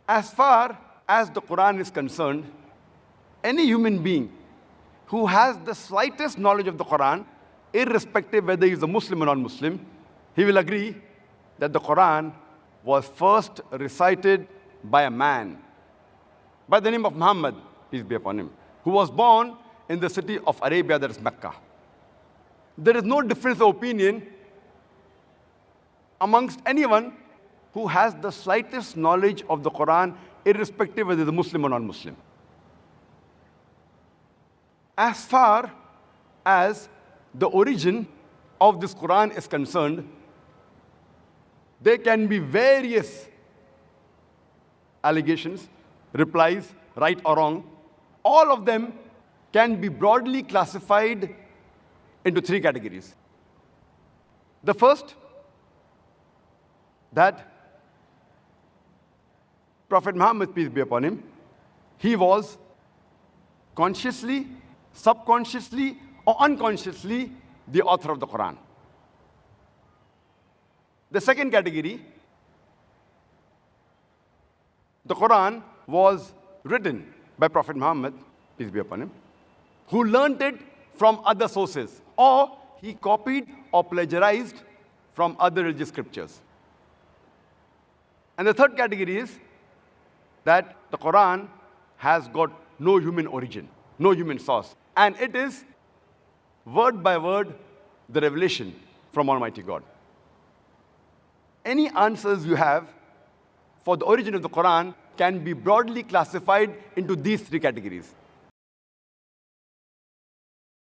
As far as the Quran is concerned, any human being who has the slightest knowledge of the Quran, irrespective whether he is a Muslim or non-Muslim, he will agree that the Quran was first recited by a man by the name of Muhammad, peace be upon him, who was born in the city of Arabia, that is Mecca. There is no difference of opinion amongst anyone who has the slightest knowledge of the Quran, irrespective whether he is a Muslim or non-Muslim. As far as the origin of this Quran is concerned, there can be various allegations, replies, right or wrong. All of them can be broadly classified into three categories. The first, that Prophet Muhammad, peace be upon him, he was consciously, subconsciously, or unconsciously the author of the Quran. The second category, the Quran was written by Prophet Muhammad, peace be upon him, who learned it from other sources, or he copied or plagiarized from other religious scriptures. And the third category is that the Quran has got no human origin, no human source, and it is word by word the revelation from Almighty God. Any answers you have for the origin of the Quran can be broadly classified into these three categories.